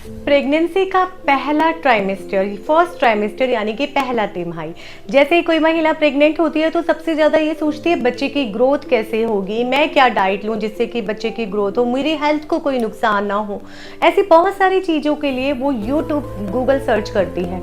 Pregnancy का पहला trimester, first trimester यानी कि पहला तिमाही। जैसे ही कोई महिला प्रेग्नेंट होती है तो सबसे ज़्यादा ये सोचती है बच्चे की ग्रोथ कैसे होगी, मैं क्या डाइट लूँ जिससे कि बच्चे की ग्रोथ हो, मेरी हेल्थ को कोई नुकसान ना हो। ऐसी बहुत सारी चीज़ों के लिए वो यूट्यूब, गूगल सर्च करती है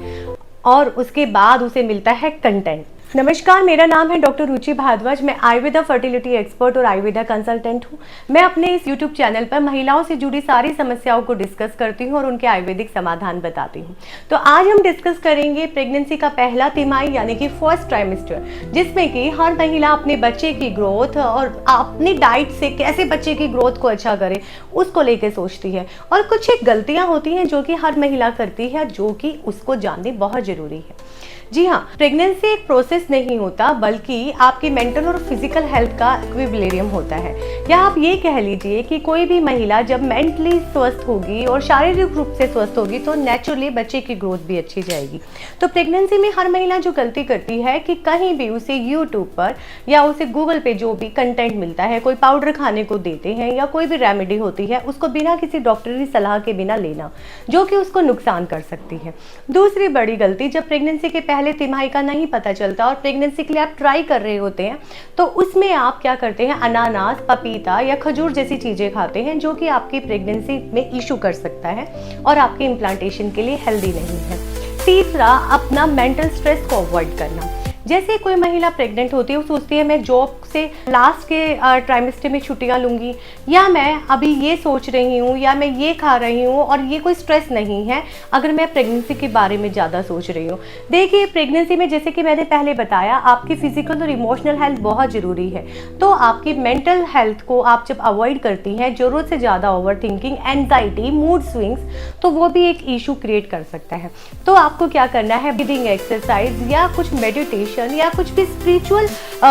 और उसके बाद उसे मिलता है कंटेंट। नमस्कार, मेरा नाम है डॉक्टर रुचि भारद्वाज। मैं आयुर्वेदा फर्टिलिटी एक्सपर्ट और आयुर्वेदा कंसल्टेंट हूँ। मैं अपने इस यूट्यूब चैनल पर महिलाओं से जुड़ी सारी समस्याओं को डिस्कस करती हूँ और उनके आयुर्वेदिक समाधान बताती हूँ। तो आज हम डिस्कस करेंगे प्रेगनेंसी का पहला तिमाही यानी कि फर्स्ट ट्राइमेस्टर, जिसमें कि हर महिला अपने बच्चे की ग्रोथ और अपनी डाइट से कैसे बच्चे की ग्रोथ को अच्छा करे उसको लेकर सोचती है। और कुछ एक गलतियाँ होती हैं जो कि हर महिला करती है, जो कि उसको जाननी बहुत ज़रूरी है। जी हाँ, प्रेगनेंसी एक प्रोसेस नहीं होता बल्कि आपकी मेंटल और फिजिकल हेल्थ का इक्विलिब्रियम होता है। या आप ये कह लीजिए कि कोई भी महिला जब मेंटली स्वस्थ होगी और शारीरिक रूप से स्वस्थ होगी तो नेचुरली बच्चे की ग्रोथ भी अच्छी जाएगी। तो प्रेगनेंसी में हर महिला जो गलती करती है कि कहीं भी उसे यूट्यूब पर या उसे गूगल पे जो भी कंटेंट मिलता है, कोई पाउडर खाने को देते हैं या कोई भी रेमेडी होती है, उसको बिना किसी डॉक्टरी सलाह के बिना लेना, जो कि उसको नुकसान कर सकती है। दूसरी बड़ी गलती, जब प्रेगनेंसी के पहले तिमाही का नहीं पता चलता और प्रेगनेंसी के लिए आप ट्राई कर रहे होते हैं तो उसमें आप क्या करते हैं, अनानास, पपीता या खजूर जैसी चीजें खाते हैं, जो कि आपकी प्रेगनेंसी में इशू कर सकता है और आपके इम्प्लांटेशन के लिए हेल्दी नहीं है। तीसरा, अपना मेंटल स्ट्रेस को अवॉइड करना। जैसे कोई महिला प्रेग्नेंट होती है, वो सोचती है मैं जॉब से लास्ट के ट्राइमेस्टर में छुट्टियां लूँगी, या मैं अभी ये सोच रही हूँ, या मैं ये खा रही हूँ और ये कोई स्ट्रेस नहीं है अगर मैं प्रेगनेंसी के बारे में ज़्यादा सोच रही हूँ। देखिए, प्रेगनेंसी में जैसे कि मैंने पहले बताया, आपकी फिजिकल और इमोशनल हेल्थ बहुत ज़रूरी है। तो आपकी मेंटल हेल्थ को आप जब अवॉइड करती हैं, ज़रूरत से ज़्यादा over thinking, anxiety, mood swings, तो वो भी एक इशू क्रिएट कर सकता है। तो आपको क्या करना है, ब्रीदिंग एक्सरसाइज या कुछ मेडिटेशन या कुछ भी स्पिरिचुअल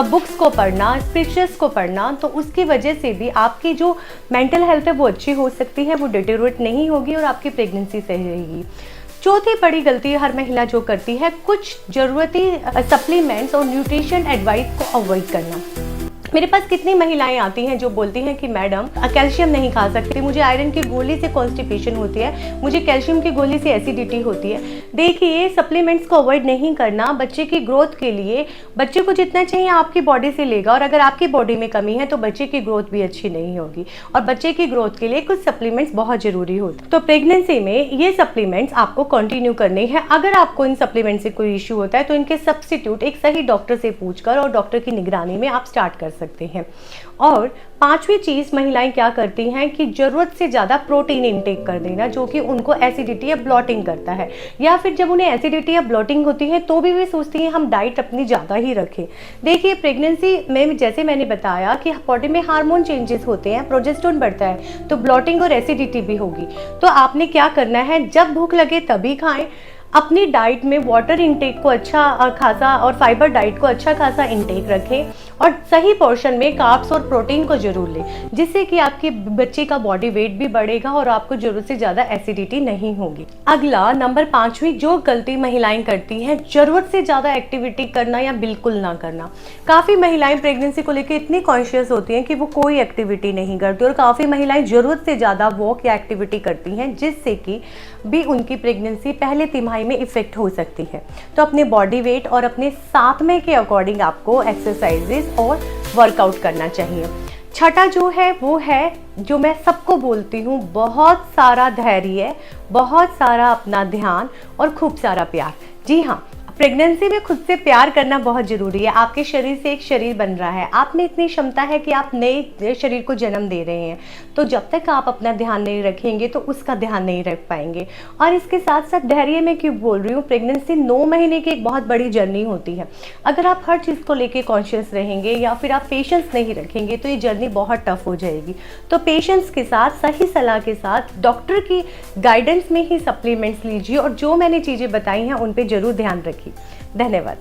बुक्स को पढ़ना, स्क्रिप्चर्स को पढ़ना, तो उसकी वजह से भी आपकी जो मेंटल हेल्थ है वो अच्छी हो सकती है, वो डिटेरियोरेट नहीं होगी और आपकी प्रेगनेंसी सही रहेगी। चौथी बड़ी गलती हर महिला जो करती है, कुछ ज़रूरती सप्लीमेंट्स और न्यूट्रिशन एडवाइस को अवॉइड करना। मेरे पास कितनी महिलाएं आती हैं जो बोलती हैं कि मैडम कैल्शियम नहीं खा सकती, मुझे आयरन की गोली से कॉन्स्टिपेशन होती है, मुझे कैल्शियम की गोली से एसिडिटी होती है। देखिए, सप्लीमेंट्स को अवॉइड नहीं करना बच्चे की ग्रोथ के लिए, बच्चे को जितना चाहिए आपकी बॉडी से लेगा, और अगर आपकी बॉडी में कमी है तो बच्चे की ग्रोथ भी अच्छी नहीं होगी। और बच्चे की ग्रोथ के लिए कुछ सप्लीमेंट्स बहुत ज़रूरी होते हैं। तो प्रेगनेंसी में ये सप्लीमेंट्स आपको कंटिन्यू करने हैं। अगर आपको इन सप्लीमेंट से कोई इशू होता है तो इनके सब्स्टिट्यूट एक सही डॉक्टर से पूछकर और डॉक्टर की निगरानी में आप स्टार्ट कर सकते हैं। और पांचवी चीज, महिलाएं क्या करती हैं कि जरूरत से ज्यादा प्रोटीन इंटेक कर देना, जो कि उनको एसिडिटी या ब्लॉटिंग करता है। या फिर जब उन्हें एसिडिटी या ब्लॉटिंग होती है तो भी वे सोचती हैं हम डाइट अपनी ज्यादा ही रखें। देखिए, प्रेगनेंसी में जैसे मैंने बताया कि बॉडी में हार्मोन चेंजेस होते हैं, प्रोजेस्टेरोन बढ़ता है, तो ब्लॉटिंग और एसिडिटी भी होगी। तो आपने क्या करना है, जब भूख लगे तभी खाएं। अपनी डाइट में वाटर इंटेक को अच्छा खासा और फाइबर डाइट को अच्छा खासा इंटेक रखें और सही पोर्शन में कार्ब्स और प्रोटीन को जरूर लें, जिससे कि आपके बच्चे का बॉडी वेट भी बढ़ेगा और आपको जरूरत से ज़्यादा एसिडिटी नहीं होगी। अगला, नंबर 5वीं जो गलती महिलाएं करती हैं, जरूरत से ज़्यादा एक्टिविटी करना या बिल्कुल ना करना। काफ़ी महिलाएं प्रेगनेंसी को लेकर इतनी कॉन्शियस होती हैं कि वो कोई एक्टिविटी नहीं करती, और काफ़ी महिलाएं ज़रूरत से ज़्यादा वॉक या एक्टिविटी करती हैं, जिससे कि भी उनकी प्रेगनेंसी पहले तिमाही में इफेक्ट हो सकती है। तो अपने बॉडी वेट और अपने साथमे के अकॉर्डिंग आपको एक्सरसाइजेस और वर्कआउट करना चाहिए। छठा जो है वो है, जो मैं सबको बोलती हूँ, बहुत सारा धैर्य, बहुत सारा अपना ध्यान और खूब सारा प्यार। जी हाँ, प्रेगनेंसी में खुद से प्यार करना बहुत ज़रूरी है। आपके शरीर से एक शरीर बन रहा है, आप में इतनी क्षमता है कि आप नए शरीर को जन्म दे रहे हैं। तो जब तक आप अपना ध्यान नहीं रखेंगे तो उसका ध्यान नहीं रख पाएंगे। और इसके साथ साथ धैर्य में क्यों बोल रही हूँ, प्रेगनेंसी 9 महीने की एक बहुत बड़ी जर्नी होती है। अगर आप हर चीज़ को लेके कॉन्शियस रहेंगे या फिर आप पेशेंस नहीं रखेंगे तो ये जर्नी बहुत टफ हो जाएगी। तो पेशेंस के साथ, सही सलाह के साथ, डॉक्टर की गाइडेंस में ही सप्लीमेंट्स लीजिए और जो मैंने चीज़ें बताई हैं उन पर ज़रूर ध्यान रखिए। धन्यवाद।